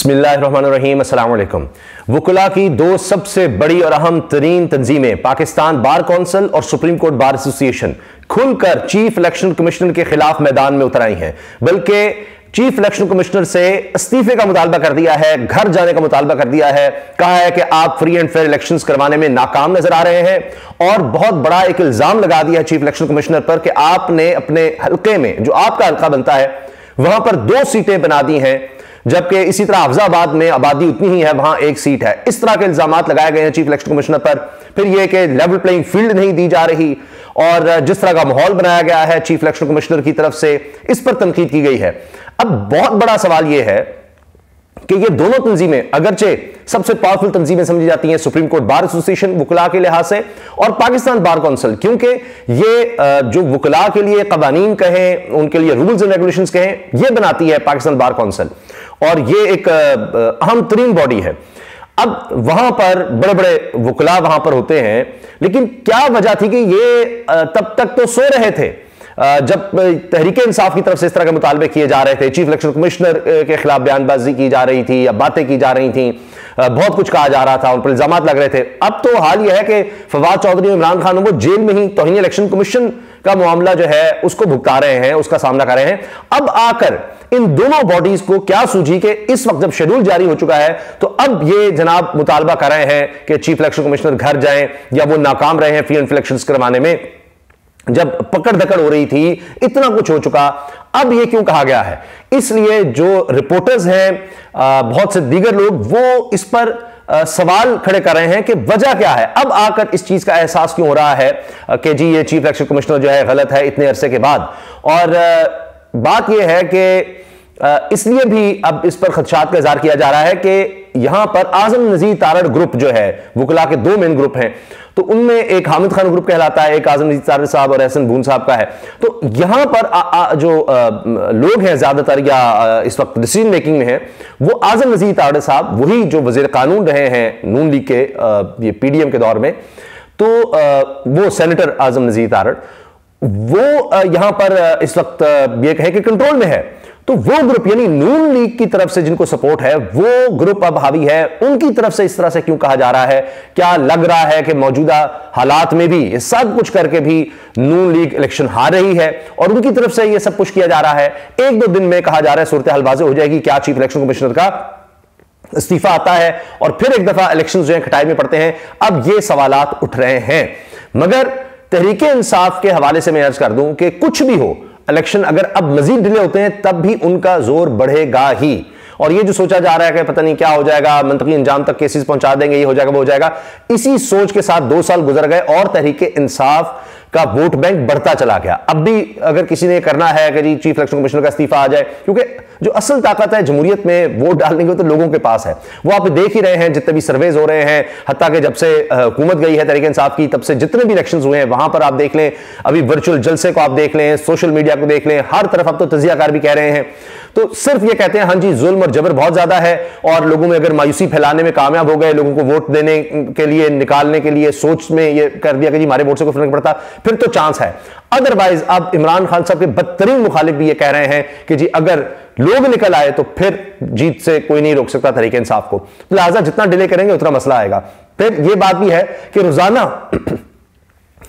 बिस्मिल्लाहिर्रहमानिर्रहीम, अस्सलाम वालेकुम। वुकला की दो सबसे बड़ी और अहम तरीन तंजीमें पाकिस्तान बार कौंसिल और सुप्रीम कोर्ट बार एसोसिएशन खुलकर चीफ इलेक्शन कमिश्नर के खिलाफ मैदान में उतर आई हैं, बल्कि चीफ इलेक्शन कमिश्नर से इस्तीफे का मुतालबा कर दिया है, घर जाने का मुतालबा कर दिया है। कहा है कि आप फ्री एंड फेयर इलेक्शंस करवाने में नाकाम नजर आ रहे हैं और बहुत बड़ा एक इल्जाम लगा दिया है चीफ इलेक्शन कमिश्नर पर कि आपने अपने हल्के में, जो आपका हल्का बनता है, वहां पर 2 सीटें बना दी हैं, जबकि इसी तरह अफजाबाद में आबादी उतनी ही है, वहां 1 सीट है। इस तरह के इल्जाम लगाए गए हैं चीफ इलेक्शन कमिश्नर पर। फिर यह कि लेवल प्लेइंग फील्ड नहीं दी जा रही और जिस तरह का माहौल बनाया गया है चीफ इलेक्शन कमिश्नर की तरफ से, इस पर तनकीद की गई है। अब बहुत बड़ा सवाल यह है कि ये दोनों तंजीमें अगरचे सबसे पावरफुल तंजीमें समझी जाती हैं, सुप्रीम कोर्ट बार एसोसिएशन वुकला के लिहाज से और पाकिस्तान बार कौंसिल, क्योंकि ये जो वुकला के लिए कवानीन कहें, उनके लिए रूल्स एंड रेगुलेशंस कहें, ये बनाती है पाकिस्तान बार कौंसिल और ये एक अहम तरीन बॉडी है। अब वहां पर बड़े बड़े वुकला वहां पर होते हैं, लेकिन क्या वजह थी कि ये तब तक तो सो रहे थे जब तहरीक इंसाफ की तरफ से इस तरह के मुतालबे किए जा रहे थे, चीफ इलेक्शन कमिश्नर के खिलाफ बयानबाजी की जा रही थी या बातें की जा रही थी, बहुत कुछ कहा जा रहा था, उन पर इल्जाम लग रहे थे। अब तो हाल यह है कि फवाद चौधरी, इमरान खान वो जेल में ही तौहीन इलेक्शन कमीशन का मामला जो है उसको भुगता रहे हैं, उसका सामना कर रहे हैं। अब आकर इन दोनों बॉडीज को क्या सूझी कि इस वक्त जब शेड्यूल जारी हो चुका है तो अब ये जनाब मुतालबा कर रहे हैं कि चीफ इलेक्शन कमिश्नर घर जाएं या वो नाकाम रहे हैं फ्री एंड फेयर इलेक्शंस करवाने में। जब पकड़ धकड़ हो रही थी, इतना कुछ हो चुका, अब ये क्यों कहा गया है? इसलिए जो रिपोर्टर्स हैं, बहुत से दीगर लोग, वो इस पर सवाल खड़े कर रहे हैं कि वजह क्या है। अब आकर इस चीज का एहसास क्यों हो रहा है कि जी ये चीफ इलेक्शन कमिश्नर जो है गलत है इतने अरसे के बाद। और बात यह है कि इसलिए भी अब इस पर खदशात का इजहार किया जा रहा है कि यहां पर आजम नजीर तारड़ ग्रुप जो है, वुकला के 2 मेन ग्रुप हैं, तो उनमें एक हामिद खान ग्रुप कहलाता है, एक आजम नजीर तारड़ साहब और एहसन बून साहब का है। तो यहां पर जो लोग हैं ज्यादातर या इस वक्त डिसीजन मेकिंग में हैं, वो आजम नजीर तारड़ साहब, वही जो वजीर कानून रहे हैं नून लीग के ये पीडीएम के दौर में, तो वो सेनेटर आजम नजीर तारड़, वो यहां पर इस वक्त ये कहें कि कंट्रोल में है। तो वो ग्रुप यानी नून लीग की तरफ से जिनको सपोर्ट है, वो ग्रुप अब हावी है। उनकी तरफ से इस तरह से क्यों कहा जा रहा है? क्या लग रहा है कि मौजूदा हालात में भी ये सब कुछ करके भी नून लीग इलेक्शन हार रही है और उनकी तरफ से ये सब कुछ किया जा रहा है? 1-2 दिन में कहा जा रहा है सूरत हाल वाज़ेह हो जाएगी, क्या चीफ इलेक्शन कमिश्नर का इस्तीफा आता है और फिर एक दफा इलेक्शन जो है खटाई में पड़ते हैं। अब ये सवालात उठ रहे हैं, मगर तहरीक इंसाफ के हवाले से मैं अर्ज कर दूं कि कुछ भी हो, इलेक्शन अगर अब मजीद डिले होते हैं तब भी उनका जोर बढ़ेगा ही। और ये जो सोचा जा रहा है कि पता नहीं क्या हो जाएगा, मंतकी अंजाम तक केसेस पहुंचा देंगे, ये हो जाएगा वो हो जाएगा, इसी सोच के साथ 2 साल गुजर गए और तहरीक इंसाफ का वोट बैंक बढ़ता चला गया। अब भी अगर किसी ने करना है कि जी चीफ इलेक्शन कमिश्नर का इस्तीफा आ जाए, क्योंकि जो असल ताकत है जमहूरियत में वोट डालने की तो लोगों के पास है, वो आप देख ही रहे हैं, जितने भी सर्वेज हो रहे हैं, हत्ता कि जब से हुकूमत गई है तहरीक इंसाफ की, तब से जितने भी इलेक्शंस हुए हैं वहां पर आप देख लें, अभी वर्चुअल जलसे को आप देख लें, सोशल मीडिया को देख लें, हर तरफ अब तो तजियाकार भी कह रहे हैं, तो सिर्फ ये कहते हैं हाँ जी जुल्म और जबर बहुत ज्यादा है और लोगों में अगर मायूसी फैलाने में कामयाब हो गए, लोगों को वोट देने के लिए, निकालने के लिए सोच में ये कर दिया कि जी हमारे वोट से कोई फर्क पड़ता, फिर तो चांस है। अदरवाइज अब इमरान खान साहब के बदतरीन मुखालिफ भी ये कह रहे हैं कि जी अगर लोग निकल आए तो फिर जीत से कोई नहीं रोक सकता तहरीक इंसाफ को, लिहाजा जितना डिले करेंगे उतना मसला आएगा। फिर यह बात भी है कि रोजाना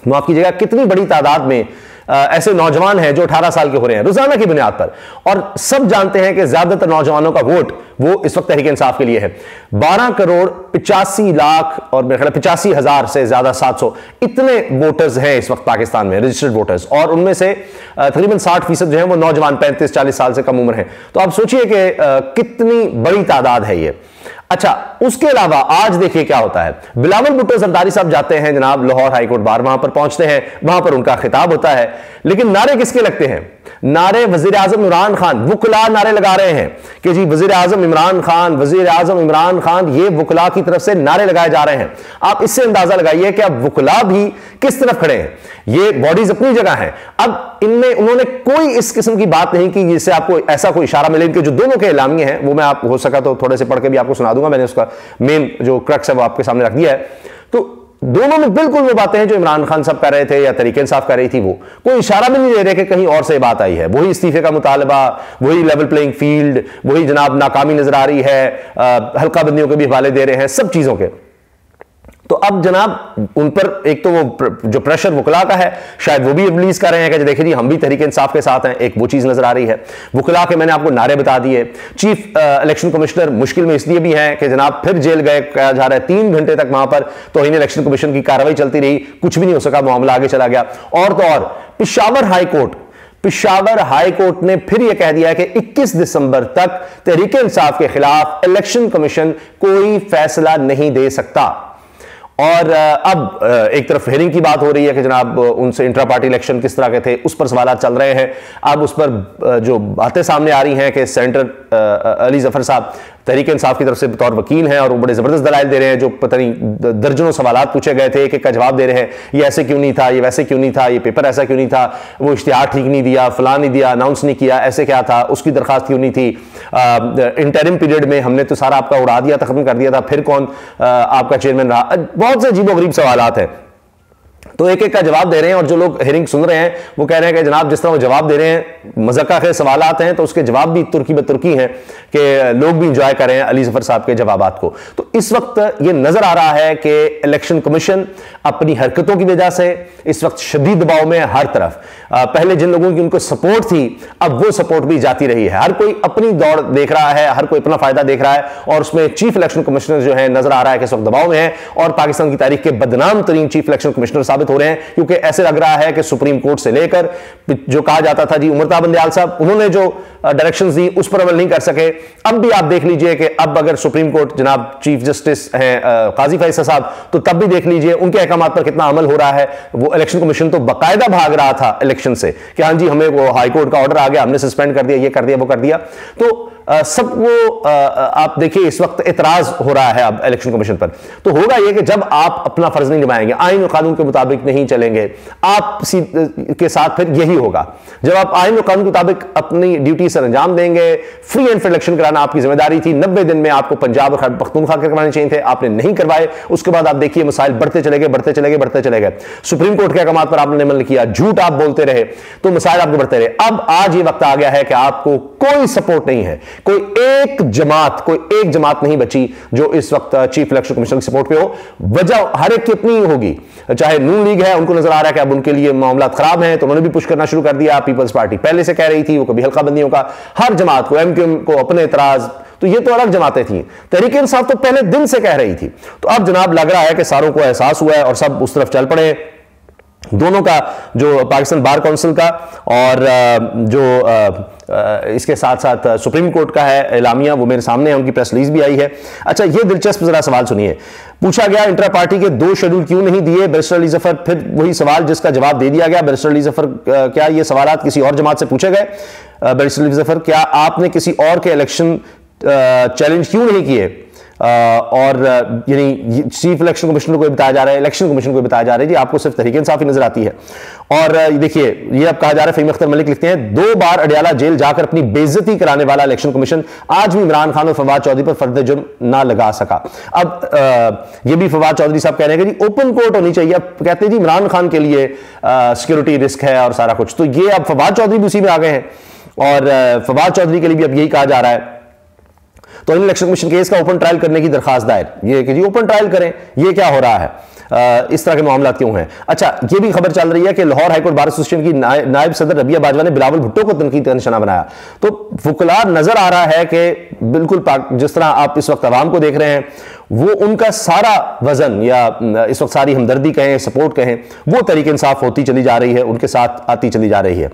माफ कीजिएगा कितनी बड़ी तादाद में ऐसे नौजवान हैं जो 18 साल के हो रहे हैं रोजाना की बुनियाद पर, और सब जानते हैं कि ज्यादातर नौजवानों का वोट वो इस वक्त तहरीक इंसाफ के लिए है। 12 करोड़ 85 लाख और मेरे ख्याल 85,000 से ज्यादा 700 इतने वोटर्स हैं इस वक्त पाकिस्तान में, रजिस्टर्ड वोटर्स, और उनमें से तकरीबन 60% जो है वो नौजवान 35-40 साल से कम उम्र हैं। तो आप सोचिए कि कितनी बड़ी तादाद है ये। अच्छा, उसके अलावा आज देखिए क्या होता है। बिलावल भुट्टो जरदारी साहब जाते हैं जनाब लाहौर हाईकोर्ट बार, वहां पर पहुंचते हैं, वहां पर उनका खिताब होता है, लेकिन नारे किसके लगते हैं? नारे वजीर आजम इमरान खान, वुकला नारे लगा रहे हैं कि जी वजीर आजम इमरान खान, वजीर आजम इमरान खान, ये वुकला की तरफ से नारे लगाए जा रहे हैं। आप इससे अंदाजा लगाइए कि अब वुकला भी किस तरफ खड़े हैं। ये बॉडीज अपनी जगह हैं, अब इनमें उन्होंने कोई इस किस्म की बात नहीं की जिससे आपको ऐसा कोई इशारा मिले कि जो दोनों के एलामिये हैं वो मैं आप हो सका तो थोड़े से पढ़ के भी आपको सुना दूंगा, मैंने उसका मेन जो क्रक्स है वो आपके सामने रख दिया है। तो दोनों में बिल्कुल वो बातें हैं जो इमरान खान साहब कर रहे थे या तहरीक इंसाफ कर रही थी, वो कोई इशारा भी नहीं दे रहे कि कहीं और से बात आई है। वही इस्तीफे का मुतालबा, वही लेवल प्लेइंग फील्ड, वही जनाब नाकामी नजर आ रही है, हल्का बंदियों के भी हवाले दे रहे हैं, सब चीजों के। तो अब जनाब उन पर एक तो वो जो प्रेशर वकला का है शायद वो भी रिलीज कर रहे हैं कि देखिए जी हम भी तहरीक इंसाफ के साथ हैं, एक वो चीज नजर आ रही है। वकला के मैंने आपको नारे बता दिए। चीफ इलेक्शन कमिश्नर मुश्किल में इसलिए भी हैं कि जनाब फिर जेल गए, कहा जा रहा है 3 घंटे तक वहां पर तौहीन इलेक्शन कमीशन की कार्रवाई चलती रही, कुछ भी नहीं हो सका, मामला आगे चला गया। और तो और पेशावर हाई कोर्ट ने फिर यह कह दिया है कि 21 दिसंबर तक तहरीक इंसाफ के खिलाफ इलेक्शन कमीशन कोई फैसला नहीं दे सकता। और अब एक तरफ हेयरिंग की बात हो रही है कि जनाब उनसे इंट्रा पार्टी इलेक्शन किस तरह के थे, उस पर सवाल चल रहे हैं। अब उस पर जो बातें सामने आ रही हैं कि सेनेटर अली जफर साहब तहरीक इंसाफ की तरफ से बतौर वकील हैं और वो बड़े जबरदस्त दलाइल दे रहे हैं, जो पता नहीं दर्जनों सवाल पूछे गए थे, एक का जवाब दे रहे हैं, ये ऐसे क्यों नहीं था, ये वैसे क्यों नहीं था, ये पेपर ऐसा क्यों नहीं था, वो इश्तिहार ठीक नहीं दिया, फलां नहीं दिया, अनाउंस नहीं किया, ऐसे क्या था, उसकी दरखास्त क्यों नहीं थी, इंटरिम पीरियड में हमने तो सारा आपका उड़ा दिया था, खत्म कर दिया था, फिर कौन आपका चेयरमैन रहा। बहुत से अजीबोगरीब सवालात हैं, तो एक एक का जवाब दे रहे हैं। और जो लोग हेयरिंग सुन रहे हैं वो कह रहे हैं कि जनाब जिस तरह वो जवाब दे रहे हैं, मज़ाक़ के सवालात हैं, तो उसके जवाब भी तुर्की बतुर्की हैं कि लोग भी इंजॉय कर रहे हैं अली जफर साहब के जवाबात को। तो इस वक्त ये नजर आ रहा है कि इलेक्शन कमीशन अपनी हरकतों की वजह से इस वक्त शदीद दबाव में हर तरफ। पहले जिन लोगों की उनको सपोर्ट थी, अब वो सपोर्ट भी जाती रही है, हर कोई अपनी दौड़ देख रहा है, हर कोई अपना फायदा देख रहा है। और उसमें चीफ इलेक्शन कमिश्नर जो है नजर आ रहा है कि इस वक्त दबाव में है और पाकिस्तान की तारीख के बदनाम तरीन चीफ इलेक्शन कमिश्नर साबित हो रहे हैं, क्योंकि ऐसे लग रहा है कि सुप्रीम कोर्ट से लेकर जो कहा जाता था जी उमरता बंदयाल साहब, उन्होंने जो डायरेक्शंस दी उस पर अमल नहीं कर सके। अब भी आप देख लीजिए कि अब अगर सुप्रीम कोर्ट जनाब चीफ जस्टिस हैं काजी फैसल साहब, तो तब भी देख लीजिए उनके अहकामात पर कितना अमल हो रहा है। वो इलेक्शन कमीशन तो बाकायदा भाग रहा था इलेक्शन से कि हाँ जी हमें वो हाई कोर्ट का ऑर्डर आ गया, हमने सस्पेंड कर दिया, ये कर दिया, वो कर दिया। तो सब वो आप देखिए इस वक्त एतराज हो रहा है अब इलेक्शन कमीशन पर। तो होगा ये कि जब आप अपना फर्ज नहीं निभाएंगे, आईन और कानून के मुताबिक नहीं चलेंगे, आप के साथ फिर यही होगा। जब आप आईन और कानून के मुताबिक अपनी ड्यूटी सर अंजाम देंगे, फ्री एंड फेयर इलेक्शन कराना आपकी जिम्मेदारी थी। 90 दिन में आपको पंजाब और खैबर पख्तूनख्वा के करवाने चाहिए थे, आपने नहीं करवाए। उसके बाद आप देखिए मसाइल बढ़ते चले गए। सुप्रीम कोर्ट के अहकामात पर आपने अमल किया, झूठ आप बोलते रहे, तो मसाइल आपके बढ़ते रहे। अब आज ये वक्त आ गया है कि आपको कोई सपोर्ट नहीं है, कोई एक जमात नहीं बची जो इस वक्त चीफ इलेक्शन कमीशन की सपोर्ट पे हो। वजह हर एक की अपनी होगी, चाहे नून लीग है, उनको नजर आ रहा है कि अब उनके लिए मामला खराब हैं, तो उन्होंने भी पुश करना शुरू कर दिया। पीपल्स पार्टी पहले से कह रही थी, वो कभी हल्का बंदियों का, हर जमात को, एमक्यूएम को अपने एतराज, तो ये तो अलग जमातें थी। तहरीक इंसाफ तो पहले दिन से कह रही थी। तो अब जनाब लग रहा है कि सारों को एहसास हुआ है और सब उस तरफ चल पड़े। दोनों का, जो पाकिस्तान बार काउंसिल का और जो इसके साथ साथ सुप्रीम कोर्ट का है एलामिया, वो मेरे सामने है, उनकी प्रेस रिलीज भी आई है। अच्छा, ये दिलचस्प जरा सवाल सुनिए। पूछा गया इंट्रा पार्टी के 2 शेड्यूल क्यों नहीं दिए बैरिस्टर अली जफर, फिर वही सवाल जिसका जवाब दे दिया गया। बैरिस्टर अली जफर, क्या ये सवालात किसी और जमात से पूछे गए? बैरिस्टर अली जफर, क्या आपने किसी और के इलेक्शन चैलेंज क्यों नहीं किए? और यानी चीफ इलेक्शन कमिश्नर को बताया जा रहा है, इलेक्शन कमीशन को बताया जा रहा है जी आपको सिर्फ तहरीक इंसाफ ही नजर आती है। और देखिए ये अब कहा जा रहा है, फहीम अख्तर मलिक लिखते हैं, 2 बार अडियाला जेल जाकर अपनी बेइज्जती कराने वाला इलेक्शन कमीशन आज भी इमरान खान और फवाद चौधरी पर फर्द जुर्म ना लगा सका। अब ये भी फवाद चौधरी साहब कह रहे हैं कि जी ओपन कोर्ट होनी चाहिए। अब कहते हैं जी इमरान खान के लिए सिक्योरिटी रिस्क है और सारा कुछ, तो ये अब फवाद चौधरी भी उसी में आ गए हैं और फवाद चौधरी के लिए भी अब यही कहा जा रहा है। तो इन इलेक्शन कमीशन केस का ओपन ट्रायल करने की दरखास्त दायर, ये कि जी ओपन ट्रायल करें, ये क्या हो रहा है, इस तरह के मामला क्यों हैं? अच्छा, ये भी खबर चल रही है कि लाहौर हाईकोर्ट बार एसोसिएशन की नायब सदर रबिया बाजवा ने बिलावल भुट्टो को तनकीद का निशाना बनाया। तो वकला नजर आ रहा है कि बिल्कुल जिस तरह आप इस वक्त अवाम को देख रहे हैं, वो उनका सारा वजन या इस वक्त सारी हमदर्दी कहें, सपोर्ट कहें, वो तहरीक इंसाफ होती चली जा रही है, उनके साथ आती चली जा रही है।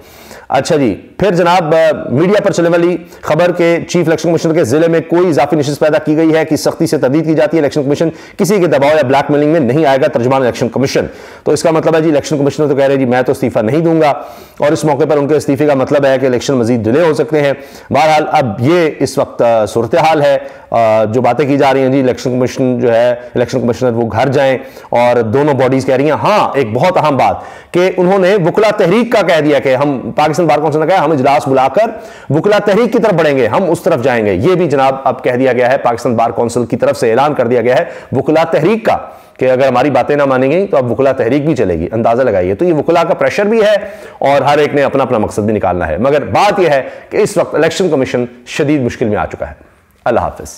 अच्छा जी, फिर जनाब मीडिया पर चलने वाली खबर के चीफ इलेक्शन कमिश्नर के जिले में कोई इजाफी नशिस्त पैदा की गई है कि सख्ती से तदीद की जाती है, इलेक्शन कमीशन किसी के दबाव या ब्लैकमेलिंग में नहीं आएगा, तर्जुमान इलेक्शन कमीशन। तो इसका मतलब है जी इलेक्शन कमिश्नर तो कह रहे हैं जी मैं तो इस्तीफा नहीं दूंगा, और इस मौके पर उनके इस्तीफे का मतलब है कि इलेक्शन मजीद डिले हो सकते हैं। बहरहाल अब ये इस वक्त सूरत हाल है, जो बातें की जा रही हैं जी इलेक्शन कमीशन जो है, इलेक्शन कमिश्नर वो घर जाएं, और दोनों बॉडीज कह रही हैं। हाँ, एक बहुत अहम बात कि उन्होंने वकुला तहरीक का कह दिया कि हम, पाकिस्तान बार काउंसिल ने कहा हम इजलास बुलाकर वकुला तहरीक की तरफ बढ़ेंगे, हम उस तरफ जाएंगे। ये भी जनाब अब कह दिया गया है, पाकिस्तान बार काउंसिल की तरफ से ऐलान कर दिया गया है वकुला तहरीक का कि अगर हमारी बातें ना मानी गई तो अब वकुला तहरीक भी चलेगी। अंदाजा लगाइए। तो ये वकुला का प्रेशर भी है और हर एक ने अपना अपना मकसद भी निकालना है। मगर बात यह है कि इस वक्त इलेक्शन कमीशन शदीद मुश्किल में आ चुका है। अल्लाह हाफिज।